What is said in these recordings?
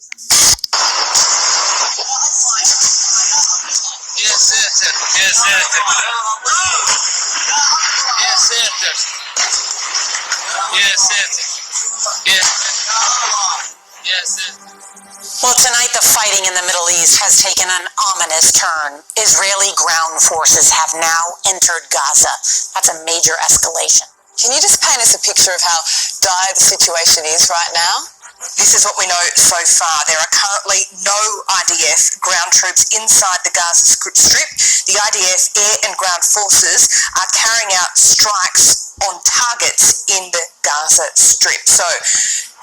Well, tonight the fighting in the Middle East has taken an ominous turn. Israeli ground forces have now entered Gaza. That's a major escalation. Can you just paint us a picture of how dire the situation is right now? This is what we know so far. There are currently no IDF ground troops inside the Gaza Strip. The IDF air and ground forces are carrying out strikes on targets in the Gaza Strip. So,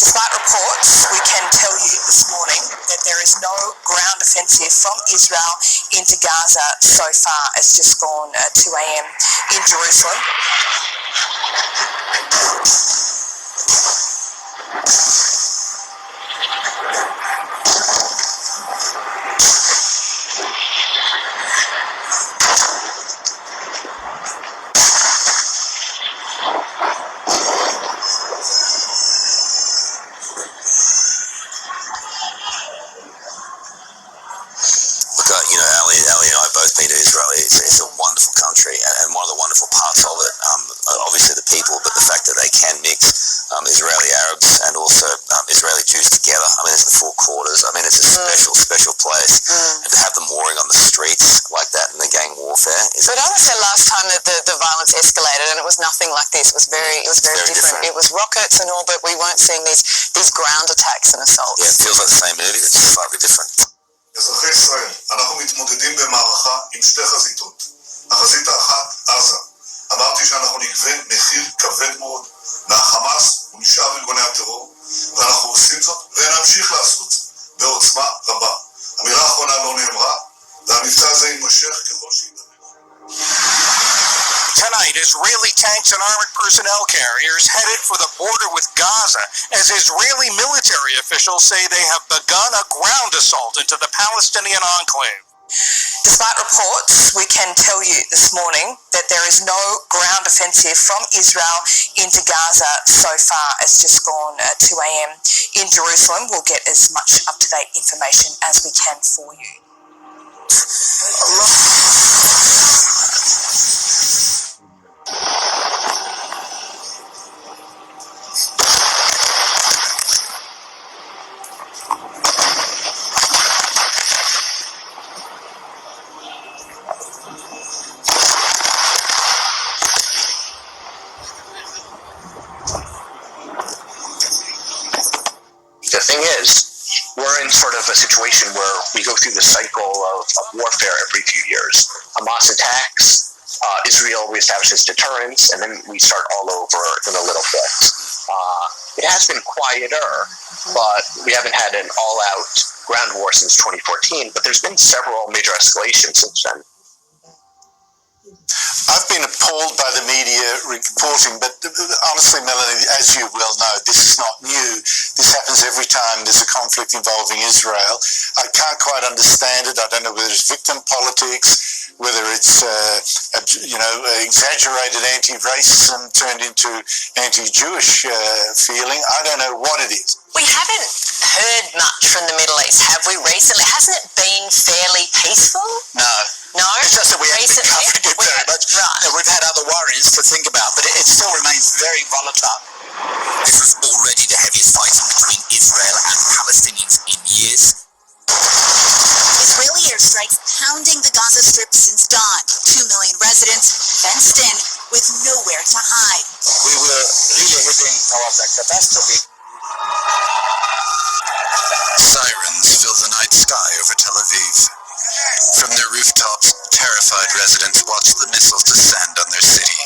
despite reports, we can tell you this morning that there is no ground offensive from Israel into Gaza so far. It's just gone 2 a.m. in Jerusalem. Ali and I both been to Israel. It's a wonderful country, and one of the wonderful parts of it, obviously the people, but the fact that they can mix Israeli Arabs and also Israeli Jews together. I mean, it's the four quarters. I mean, it's a special place. And to have them warring on the streets like that and the gang warfare. But I was there last time that the violence escalated, and it was nothing like this. It was very different. It was rockets and all, but we weren't seeing these ground attacks and assaults. Yeah, it feels like the same movie. It's just slightly different. אזרחי ישראל, אנחנו מתמודדים במערכה עם שתי חזיתות. החזית האחת, עזה. אמרתי שאנחנו נגבה מחיר כבד מאוד מהחמאס ומשאר ארגוני הטרור, ואנחנו עושים זאת ונמשיך לעשות זאת בעוצמה רבה. המילה האחרונה לא נאמרה, והמבצע הזה יימשך ככל שידבר. Tonight, Israeli tanks and armored personnel carriers headed for the border with Gaza as Israeli military officials say they have begun a ground assault into the Palestinian enclave. Despite reports, we can tell you this morning that there is no ground offensive from Israel into Gaza so far. It's just gone 2 a.m. in Jerusalem. We'll get as much up-to-date information as we can for you. The thing is, we're in sort of a situation where we go through the cycle of warfare every few years. Hamas attacks, Israel reestablishes deterrence, and then we start all over in a little bit. It has been quieter, but we haven't had an all-out ground war since 2014, but there's been several major escalations since then. I've been appalled by the media reporting, but honestly, Melanie, as you well know, this is not new. This happens every time there's a conflict involving Israel. I can't quite understand it. I don't know whether it's victim politics, whether it's exaggerated anti-racism turned into anti-Jewish feeling. I don't know what it is. We haven't heard much from the Middle East, have we, recently? Hasn't it been fairly peaceful? No. No? It's just that we haven't been covering it very much. Right. No, we've had other worries to think about, but it still remains very volatile. This was already the heaviest fighting between Israel and Palestinians in years. Israeli airstrikes pounding the Gaza Strip since dawn. 2 million residents fenced in with nowhere to hide. We were really heading towards a catastrophe. Sirens fill the night sky over Tel Aviv. From their rooftops, terrified residents watch the missiles descend on their city.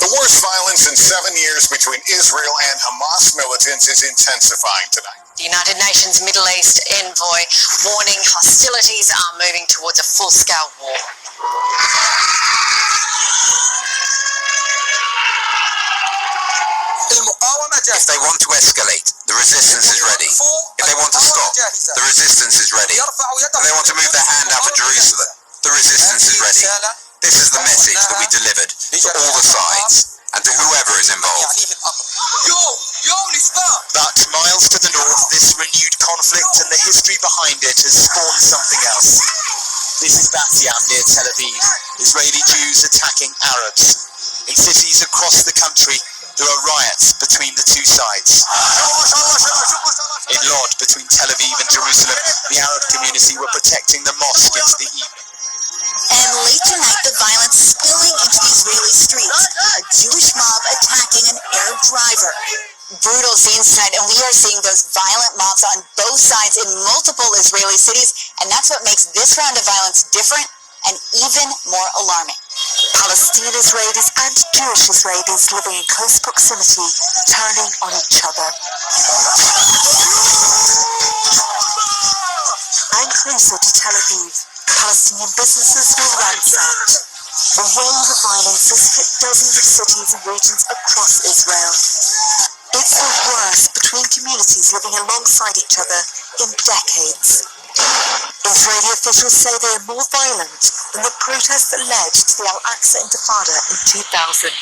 The worst violence in 7 years between Israel and Hamas militants is intensifying tonight. The United Nations Middle East envoy warning hostilities are moving towards a full-scale war. If they want to escalate, the resistance is ready. If they want to stop, the resistance is ready. If they want to move their hand out of Jerusalem, the resistance is ready. This is the message that we delivered to all the sides and to whoever is involved. But miles to the north, conflict and the history behind it has spawned something else. This is Bat-Yam near Tel Aviv. Israeli Jews attacking Arabs. In cities across the country, there are riots between the two sides. In Lod, between Tel Aviv and Jerusalem, the Arab community were protecting the mosque into the evening. And late tonight, the violence spilling into the Israeli streets. A Jewish mob attacking an Arab driver. Brutal scenes tonight, and we are seeing those violent mobs on both sides in multiple Israeli cities, and that's what makes this round of violence different and even more alarming. Palestinian Israelis and Jewish Israelis living in close proximity, turning on each other. And closer to Tel Aviv, Palestinian businesses were ransacked. The wave of violence has hit dozens of cities and regions across Israel. It's the worst between communities living alongside each other in decades. Israeli officials say they are more violent than the protests that led to the Al-Aqsa Intifada in 2000.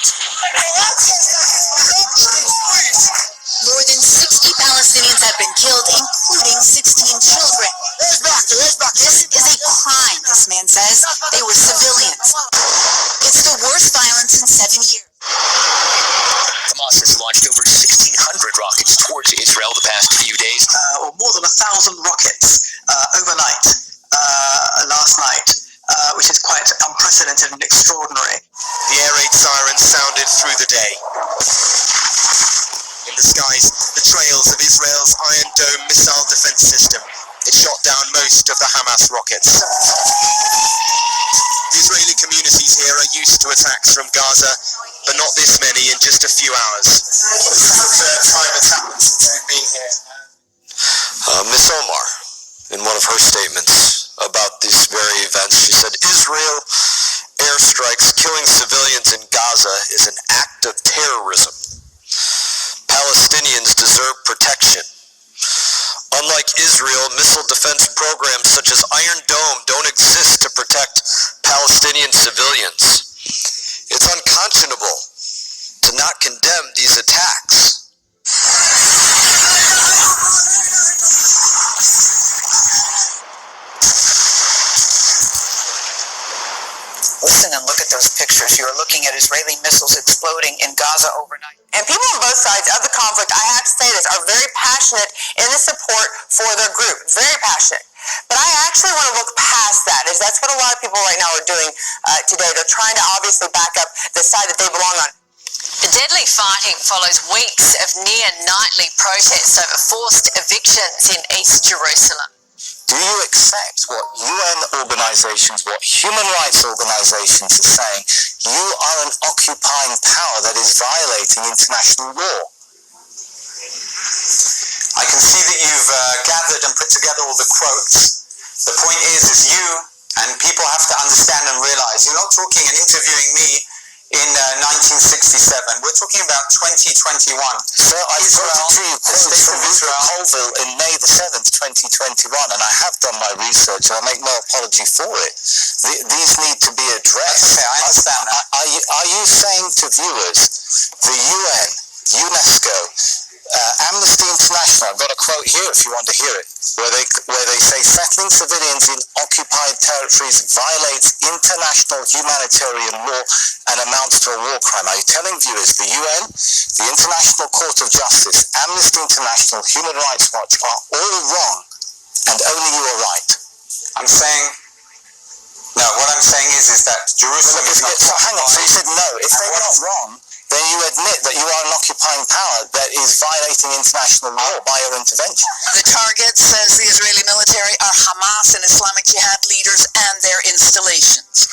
More than 60 Palestinians have been killed, including 16 children. This is a crime, this man says. They were civilians. It's the worst violence in 7 years. Hamas has launched over 1,600 rockets towards Israel the past few days. Or more than 1,000 rockets overnight, last night, which is quite unprecedented and extraordinary. The air raid sirens sounded through the day. In the skies, the trails of Israel's Iron Dome missile defense system. It shot down most of the Hamas rockets. The Israeli communities here are used to attacks from Gaza, but not this many in just a few hours. This is the third time it's happened since we've been here. Miss Omar, in one of her statements about these very events, she said, Israel airstrikes killing civilians in Gaza is an act of terrorism. Palestinians deserve protection. Unlike Israel, missile defense programs such as Iron Dome don't exist to protect Palestinian civilians. It's unconscionable to not condemn these attacks. Listen and look at those pictures. You're looking at Israeli missiles exploding in Gaza overnight. And people on both sides of the conflict, I have to say this, are very passionate in the support for their group. Very passionate. But I actually want to look past that, as that's what a lot of people right now are doing today. They're trying to obviously back up the side that they belong on. The deadly fighting follows weeks of near-nightly protests over forced evictions in East Jerusalem. Do you accept what UN organizations, what human rights organizations are saying? You are an occupying power that is violating international law. I can see that you've gathered and put together all the quotes. The point is you and people have to understand and realize, you're not talking and interviewing me in 1967. We're talking about 2021. Sir, I quoted to you quotes from Rupert Colville in May the 7th, 2021, and I have done my research, and I make no apology for it. These need to be addressed. Okay, I understand that. Are you saying to viewers, the UN, UNESCO, Amnesty International, I've got a quote here if you want to hear it, where they say settling civilians in occupied territories violates international humanitarian law and amounts to a war crime. Are you telling viewers the UN, the International Court of Justice, Amnesty International, Human Rights Watch are all wrong and only you are right? I'm saying, no, what I'm saying is that Jerusalem is not... So hang on, so you said no. If they're not wrong, then you admit that you are an occupying power that is violating international law by your intervention. The targets, says the Israeli military, are Hamas and Islamic Jihad leaders and their installations.